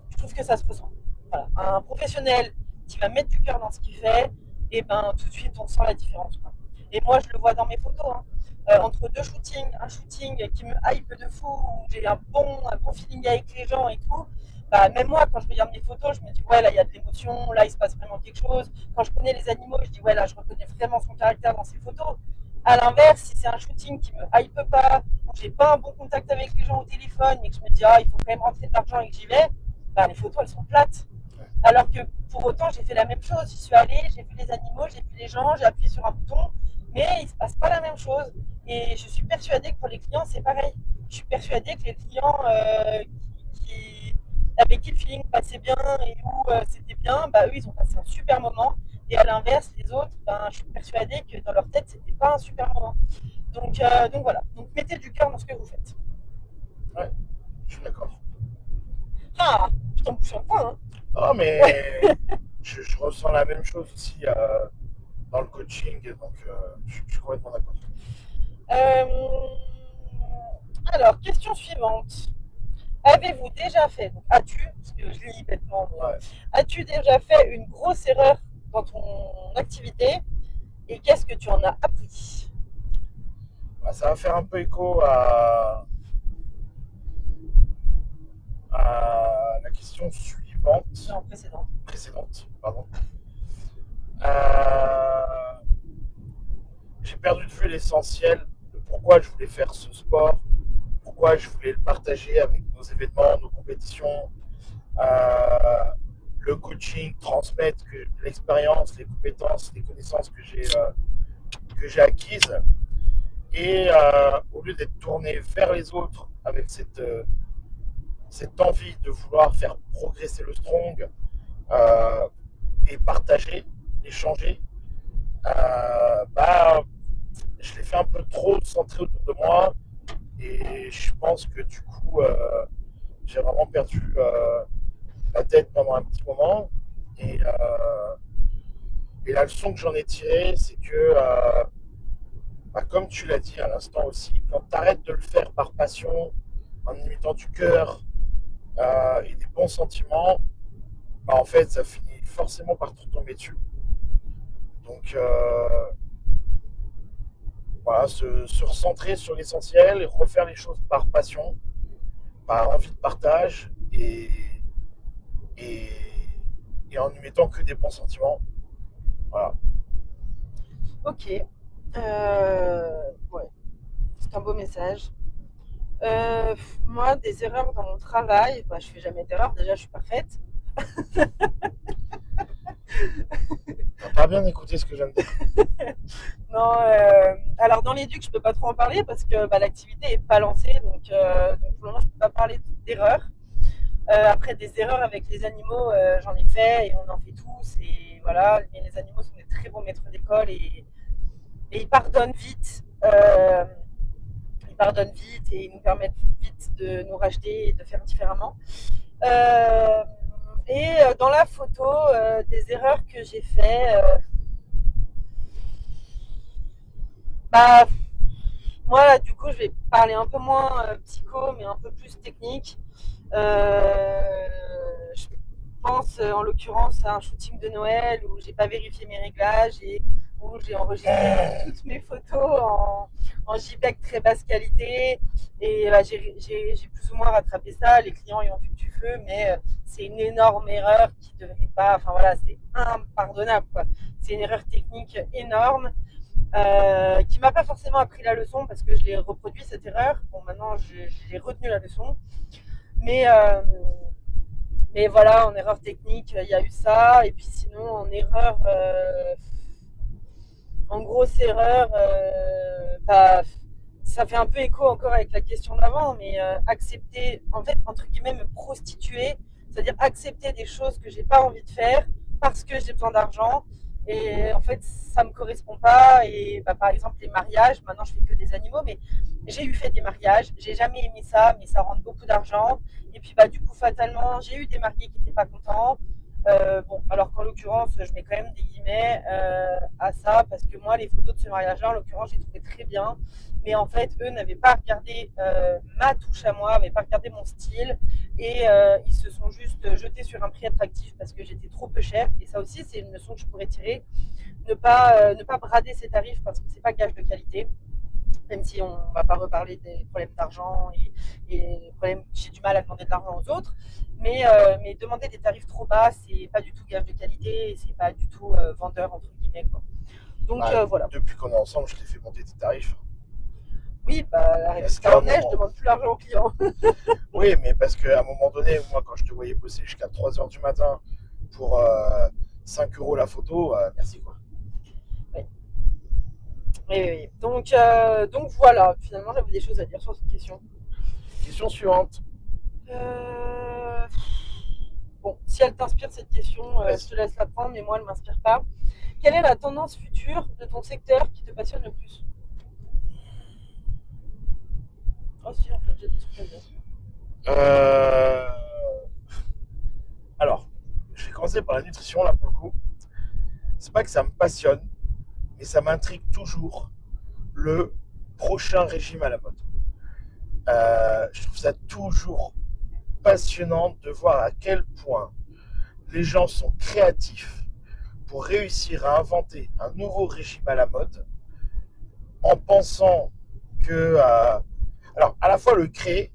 B: je trouve que ça se ressent. Voilà. Un professionnel qui va mettre du cœur dans ce qu'il fait, et ben tout de suite on sent la différence. Quoi. Et moi je le vois dans mes photos. Hein. Entre deux shootings, un shooting qui me hype de fou, où j'ai un bon feeling avec les gens et tout, bah, même moi quand je regarde mes photos, je me dis ouais là il y a de l'émotion, là il se passe vraiment quelque chose. Quand je connais les animaux, je dis ouais là je reconnais vraiment son caractère dans ses photos. À l'inverse, si c'est un shooting qui me hype pas, où j'ai pas un bon contact avec les gens au téléphone, mais que je me dis ah il faut quand même rentrer de l'argent et que j'y vais, bah, les photos elles sont plates. Alors que pour autant, j'ai fait la même chose. J'y suis allée, j'ai vu les animaux, j'ai vu les gens, j'ai appuyé sur un bouton, mais il ne se passe pas la même chose. Et je suis persuadée que pour les clients, c'est pareil. Je suis persuadée que les clients avec qui le feeling passait bien et où c'était bien, bah, eux, ils ont passé un super moment. Et à l'inverse, les autres, ben, je suis persuadée que dans leur tête, c'était pas un super moment. Donc voilà. Donc mettez du cœur dans ce que vous faites.
C: Ouais, je suis d'accord.
B: Ah, je t'en bouge un point. Hein.
C: Oh, mais je ressens la même chose aussi dans le coaching, donc je suis complètement d'accord.
B: Euh, alors, question suivante. Avez-vous déjà fait, donc as-tu, parce que je lis bêtement, mais,
C: Ouais.
B: as-tu déjà fait une grosse erreur dans ton activité et qu'est-ce que tu en as appris?
C: Bah, ça va faire un peu écho à la question suivante,
B: Non, précédent.
C: précédente, pardon. Euh, j'ai perdu de vue l'essentiel de pourquoi je voulais faire ce sport, pourquoi je voulais le partager avec nos événements, nos compétitions, euh, le coaching, transmettre l'expérience, les compétences, les connaissances que j'ai acquises. Et au lieu d'être tourné vers les autres avec cette envie de vouloir faire progresser le strong euh, et partager, échanger, bah, je l'ai fait un peu trop centré autour de moi et je pense que du coup, j'ai vraiment perdu la tête pendant un petit moment. Et, euh, et la leçon que j'en ai tirée, c'est que, comme tu l'as dit à l'instant aussi, quand tu arrêtes de le faire par passion, en y mettant du cœur et des bons sentiments, bah, en fait, ça finit forcément par te tomber dessus. Donc, voilà, se recentrer sur l'essentiel et refaire les choses par passion, par envie de partage et, et en n'y mettant que des bons sentiments. Voilà.
B: Ok. Ouais, c'est un beau message. Moi, des erreurs dans mon travail, bah, je fais jamais d'erreur. Déjà, je suis parfaite.
C: T'as pas bien écouté ce que je viens de dire.
B: Non, alors dans l'éduc, je peux pas trop en parler parce que l'activité est pas lancée, donc pour le moment, je peux pas parler d'erreurs. Après, des erreurs avec les animaux, j'en ai fait et on en fait tous. Et voilà, mais les animaux sont des très bons maîtres d'école et ils pardonnent vite. Ils pardonnent vite et ils nous permettent vite de nous racheter et de faire différemment. Euh, dans la photo, des erreurs que j'ai fait, bah, moi, là, du coup, je vais parler un peu moins psycho, mais un peu plus technique. Je pense en l'occurrence à un shooting de Noël où j'ai pas vérifié mes réglages et où j'ai enregistré toutes mes photos en JPEG très basse qualité. Et j'ai plus ou moins rattrapé ça. Les clients y ont vu du feu, mais c'est une énorme erreur qui devrait pas. Enfin voilà, c'est impardonnable, quoi. C'est une erreur technique énorme qui m'a pas forcément appris la leçon parce que je l'ai reproduit cette erreur. Bon, maintenant j'ai retenu la leçon, mais voilà, en erreur technique, il y a eu ça. Et puis sinon, en grosse erreur, ça fait un peu écho encore avec la question d'avant, mais accepter, en fait, entre guillemets, me prostituer, c'est-à-dire accepter des choses que j'ai pas envie de faire parce que j'ai besoin d'argent. Et en fait, ça me correspond pas. Et par exemple, les mariages, maintenant je fais que des animaux, mais j'ai eu fait des mariages, j'ai jamais aimé ça, mais ça rend beaucoup d'argent. Et puis du coup, fatalement, j'ai eu des mariés qui n'étaient pas contents. Bon, alors qu'en l'occurrence, je mets quand même des guillemets à ça, parce que moi, les photos de ce mariage-là, en l'occurrence, j'ai trouvé très bien. Mais en fait, eux n'avaient pas regardé ma touche à moi, n'avaient pas regardé mon style, et ils se sont juste jetés sur un prix attractif parce que j'étais trop peu chère. Et ça aussi, c'est une leçon que je pourrais tirer. Ne pas brader ses tarifs parce que c'est pas gage de qualité. Même si on ne va pas reparler des problèmes d'argent et des problèmes, j'ai du mal à demander de l'argent aux autres, mais demander des tarifs trop bas, c'est pas du tout gage de qualité et c'est pas du tout vendeur entre guillemets, quoi. Donc voilà.
C: Depuis qu'on est ensemble, je t'ai fait monter tes tarifs.
B: Oui, la réponse en est, je demande plus l'argent aux clients.
C: Oui, mais parce qu'à un moment donné, moi, quand je te voyais bosser jusqu'à 3h du matin pour 5 € la photo, merci quoi.
B: Oui. Donc voilà, finalement, j'avais des choses à dire sur cette question.
C: Question suivante.
B: Bon, si elle t'inspire cette question, je te laisse la prendre, mais moi, elle ne m'inspire pas. Quelle est la tendance future de ton secteur qui te passionne le plus? Oh si, en fait, j'ai des trucs à dire.
C: Alors, je vais commencer par la nutrition, là, pour le coup. C'est pas que ça me passionne, mais ça m'intrigue toujours le prochain régime à la mode. Je trouve ça toujours passionnant de voir à quel point les gens sont créatifs pour réussir à inventer un nouveau régime à la mode en pensant que, alors à la fois le créer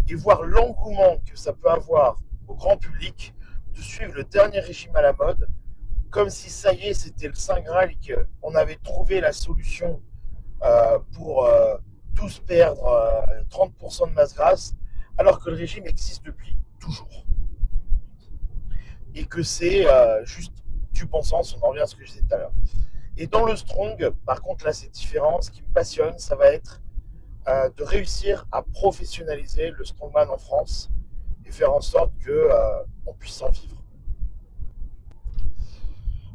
C: et voir l'engouement que ça peut avoir au grand public de suivre le dernier régime à la mode comme si ça y est c'était le Saint Graal et qu'on avait trouvé la solution pour tous perdre 30% de masse grasse alors que le régime existe depuis toujours et que c'est juste du bon sens. On en revient à ce que je disais tout à l'heure. Et dans le strong, par contre, là, c'est différent. Ce qui me passionne, ça va être de réussir à professionnaliser le strongman en France et faire en sorte qu'on puisse en vivre.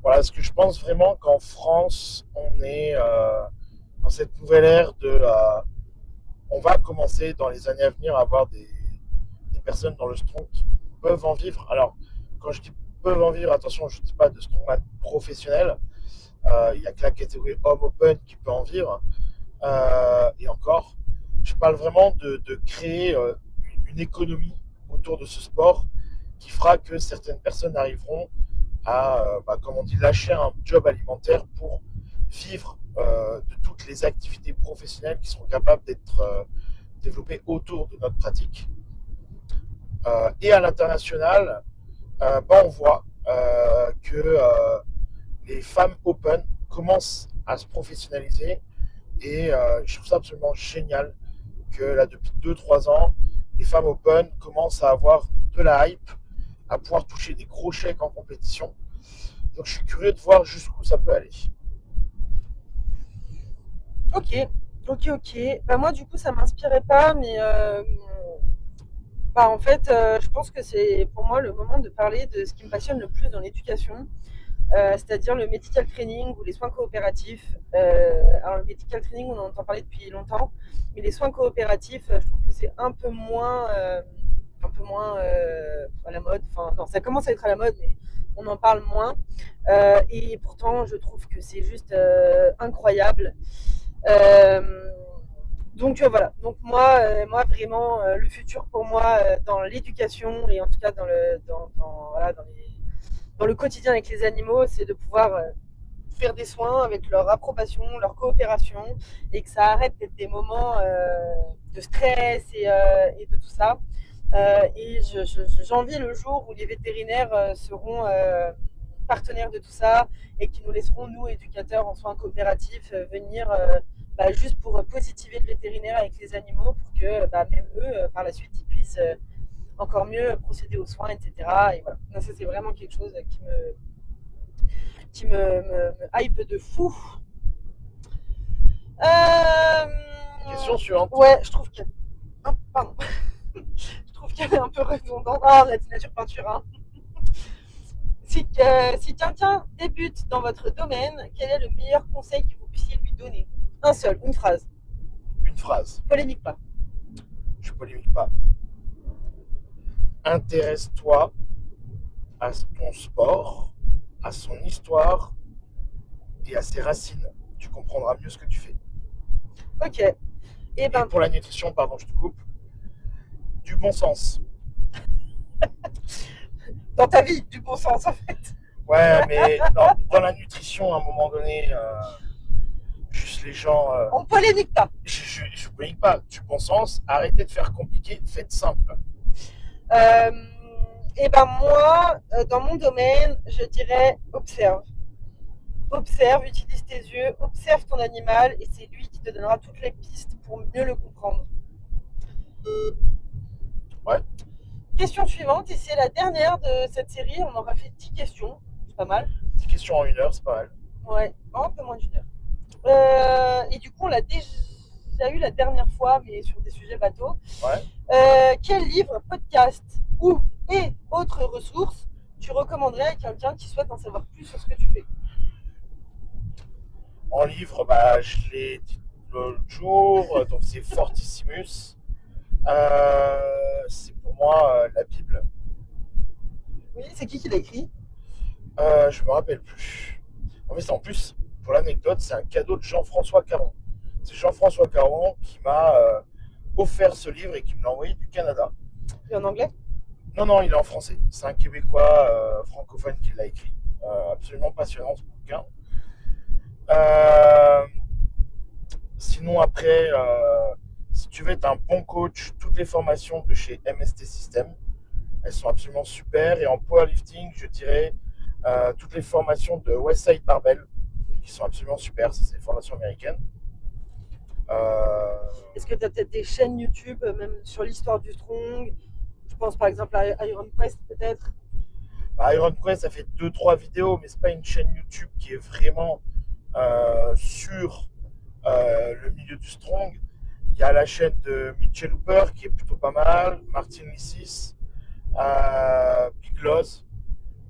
C: Voilà, parce que je pense vraiment qu'en France, on est dans cette nouvelle ère de... on va commencer dans les années à venir à avoir des personnes dans le strong qui peuvent en vivre. Alors, quand je dis peuvent en vivre, attention, je ne dis pas de strongman professionnel. Il n'y a que la catégorie homme open qui peut en vivre. Et encore, je parle vraiment de créer une économie autour de ce sport qui fera que certaines personnes arriveront à, comme on dit, lâcher un job alimentaire pour vivre de toutes les activités professionnelles qui seront capables d'être développées autour de notre pratique. Et à l'international, on voit que les femmes open commencent à se professionnaliser et je trouve ça absolument génial que là depuis 2-3 ans les femmes open commencent à avoir de la hype, à pouvoir toucher des gros chèques en compétition Donc je suis curieux de voir jusqu'où ça peut aller.
B: Ok, ok. Bah moi du coup ça m'inspirait pas, mais bah en fait je pense que c'est pour moi le moment de parler de ce qui me passionne le plus dans l'éducation, c'est-à-dire le medical training ou les soins coopératifs. Alors le medical training on en entend parler depuis longtemps, mais les soins coopératifs je trouve que c'est un peu moins à la mode. Enfin non, ça commence à être à la mode, mais on en parle moins. Et pourtant je trouve que c'est juste incroyable. Euh, donc voilà. Donc moi vraiment, le futur pour moi dans l'éducation et en tout cas voilà, dans le quotidien avec les animaux, c'est de pouvoir faire des soins avec leur approbation, leur coopération, et que ça arrête d'être des moments de stress et de tout ça. Et j'envie le jour où les vétérinaires seront partenaires de tout ça et qui nous laisseront, nous, éducateurs en soins coopératifs, venir bah, juste pour positiver le vétérinaire avec les animaux pour que bah, même eux, par la suite, ils puissent encore mieux procéder aux soins, etc. Et voilà. Donc, ça, c'est vraiment quelque chose qui me hype de fou.
C: Question suivante.
B: Ouais, je trouve que. Oh, pardon. Je trouve qu'elle est un peu redondante. Ah, la nature peinture, hein. Si quelqu'un débute dans votre domaine, quel est le meilleur conseil que vous puissiez lui donner? Un seul, une phrase.
C: Une phrase.
B: Polémique pas.
C: Je polémique pas. Intéresse-toi à ton sport, à son histoire et à ses racines. Tu comprendras mieux ce que tu fais.
B: Ok. Et ben,
C: Et pour la nutrition, pardon, je te coupe, du bon sens.
B: dans ta vie, du bon sens en fait.
C: Ouais, mais dans la nutrition, à un moment donné, juste les gens.
B: On polémique pas.
C: Je polémique pas. Du bon sens, arrêtez de faire compliqué, faites simple.
B: Et ben moi, dans mon domaine, je dirais observe. Observe, utilise tes yeux, observe ton animal et c'est lui qui te donnera toutes les pistes pour mieux le comprendre.
C: Ouais.
B: Question suivante, et c'est la dernière de cette série. On aura fait 10 questions, c'est pas mal.
C: 10 questions en 1 heure, c'est pas mal.
B: Ouais, un peu moins d'une heure. Et du coup, on l'a déjà eu la dernière fois, mais sur des sujets bateaux.
C: Ouais.
B: Quel livre, podcast et autres ressources tu recommanderais à quelqu'un qui souhaite en savoir plus sur ce que tu fais?
C: En livre, bah, je l'ai dit l'autre jour, donc c'est Fortissimus. C'est pour moi la Bible.
B: Oui, c'est qui l'a écrit?
C: Je me rappelle plus. En plus, pour l'anecdote, c'est un cadeau de Jean-François Caron. C'est Jean-François Caron qui m'a offert ce livre et qui me l'a envoyé du Canada.
B: Et en anglais?
C: Non, il est en français. C'est un Québécois francophone qui l'a écrit. Absolument passionnant ce bouquin. Sinon, après, si tu veux être un bon coach, toutes les formations de chez MST System, elles sont absolument super. Et en powerlifting, je dirais toutes les formations de Westside Barbell, qui sont absolument super. Ça, c'est des formations américaines.
B: Est-ce que tu as peut-être des chaînes YouTube, même sur l'histoire du strong? Je pense par exemple à Iron Quest, peut-être.
C: Iron Quest, ça fait 2-3 vidéos, mais c'est pas une chaîne YouTube qui est vraiment sur le milieu du strong. Il y a la chaîne de Mitchell Hooper qui est plutôt pas mal, Martin Lissis, Big Loz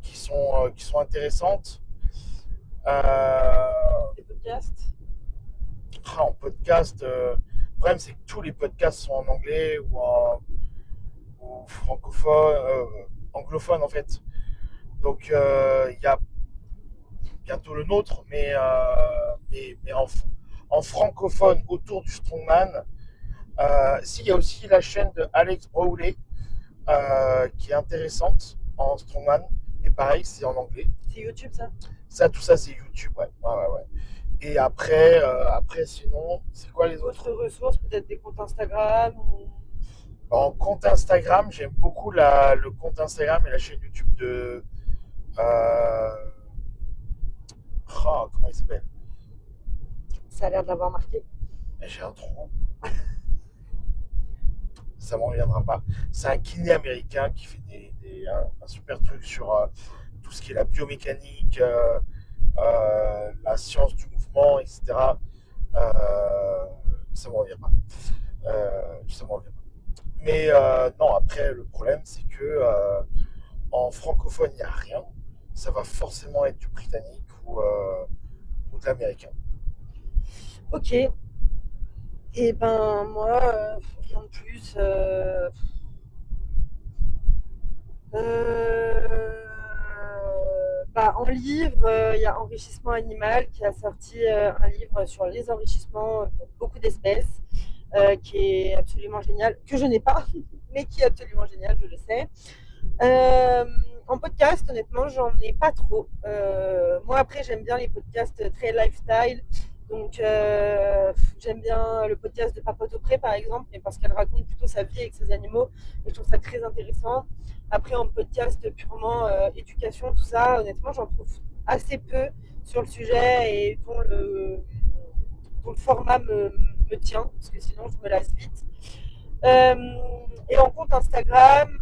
C: qui sont intéressantes.
B: Les podcasts.
C: En podcast, le problème c'est que tous les podcasts sont en anglais ou francophone, anglophone en fait. Donc il y a bientôt le nôtre, mais en francophone autour du strongman. S'il y a aussi la chaîne de Alex Browley qui est intéressante en strongman, et pareil c'est en anglais.
B: C'est YouTube ça?
C: Tout ça c'est YouTube, ouais. Et après sinon, c'est quoi les autres
B: ressources, peut-être des comptes Instagram ou...
C: En compte Instagram, j'aime beaucoup le compte Instagram et la chaîne YouTube de comment il s'appelle?
B: Ça a l'air de l'avoir marqué.
C: J'ai un trou. Ça m'en reviendra pas. C'est un kiné américain qui fait un super truc sur tout ce qui est la biomécanique, la science du mouvement, etc. Ça me revient pas. Ça me revient pas. Mais non, après, le problème, c'est que en francophone, il n'y a rien. Ça va forcément être du britannique ou de l'américain.
B: Ok. Et ben moi, rien de plus. En livre, il y a Enrichissement animal qui a sorti un livre sur les enrichissements pour beaucoup d'espèces, qui est absolument génial, que je n'ai pas, mais qui est absolument génial, je le sais. En podcast, honnêtement, j'en ai pas trop. Moi, après, j'aime bien les podcasts très lifestyle. Donc, j'aime bien le podcast de Papa Aupré, par exemple, mais parce qu'elle raconte plutôt sa vie avec ses animaux. Et je trouve ça très intéressant. Après, en podcast purement éducation, tout ça, honnêtement, j'en trouve assez peu sur le sujet et dont le format me tient, parce que sinon, je me lasse vite. Et en compte Instagram,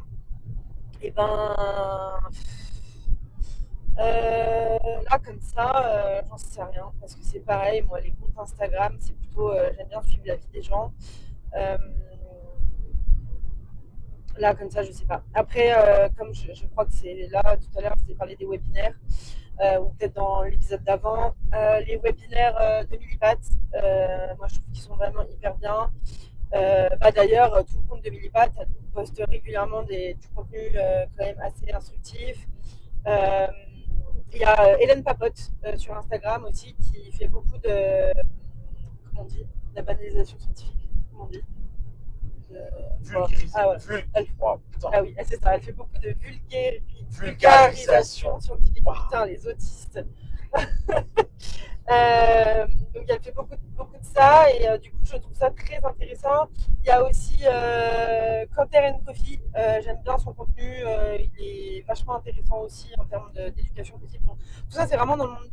B: et ben là comme ça, j'en sais rien parce que c'est pareil, moi les comptes Instagram c'est plutôt j'aime bien suivre la vie des gens. Euh, Là comme ça je sais pas. Après comme je crois que c'est là tout à l'heure je vous ai parlé des webinaires ou peut-être dans l'épisode d'avant, les webinaires de Millipat, moi je trouve qu'ils sont vraiment hyper bien. D'ailleurs, tout le compte de Millipat poste régulièrement du contenu quand même assez instructif. Euh, Il y a Hélène Papote sur Instagram aussi qui fait beaucoup de, comment on dit, de la banalisation scientifique. Comment on dit Ah, ouais. Ah oui, c'est ça, elle fait beaucoup de vulgarisation scientifique. Wow. Putain, les autistes. Donc elle fait beaucoup de ça et du coup je trouve ça très intéressant. Il y a aussi Canter & Coffee, j'aime bien son contenu, il est vachement intéressant aussi en termes d'éducation physique. Bon, tout ça c'est vraiment dans le monde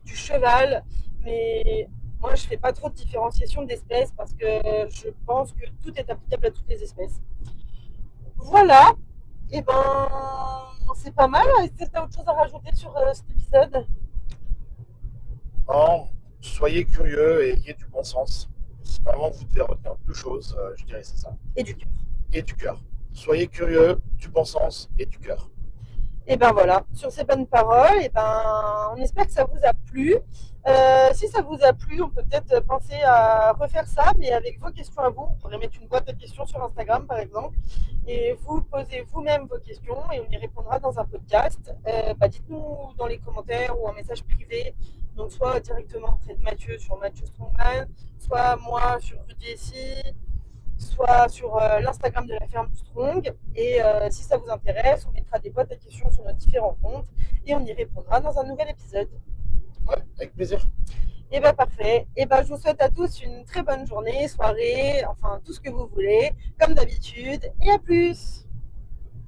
B: du cheval, mais moi je fais pas trop de différenciation d'espèces parce que je pense que tout est applicable à toutes les espèces. Voilà, et ben c'est pas mal. Est-ce que tu as autre chose à rajouter sur cet épisode?
C: Non, soyez curieux et ayez du bon sens. Si vraiment vous devez retenir deux choses, je dirais c'est ça.
B: Et du cœur.
C: Et du cœur. Soyez curieux, du bon sens et du cœur.
B: Et ben voilà, sur ces bonnes paroles, et ben on espère que ça vous a plu. Si ça vous a plu, on peut peut-être penser à refaire ça, mais avec vos questions à vous. On pourrait mettre une boîte de questions sur Instagram par exemple, et vous posez vous-même vos questions et on y répondra dans un podcast. Dites-nous dans les commentaires ou en message privé, donc soit directement auprès de Mathieu sur Mathieu Strongman, soit moi sur Rudy Essie, soit sur l'Instagram de la ferme du Strong. Et si ça vous intéresse, on mettra des boîtes à questions sur nos différents comptes et on y répondra dans un nouvel épisode.
C: Ouais, avec plaisir.
B: Et ben parfait. Et ben je vous souhaite à tous une très bonne journée, soirée, enfin tout ce que vous voulez, comme d'habitude. Et à plus.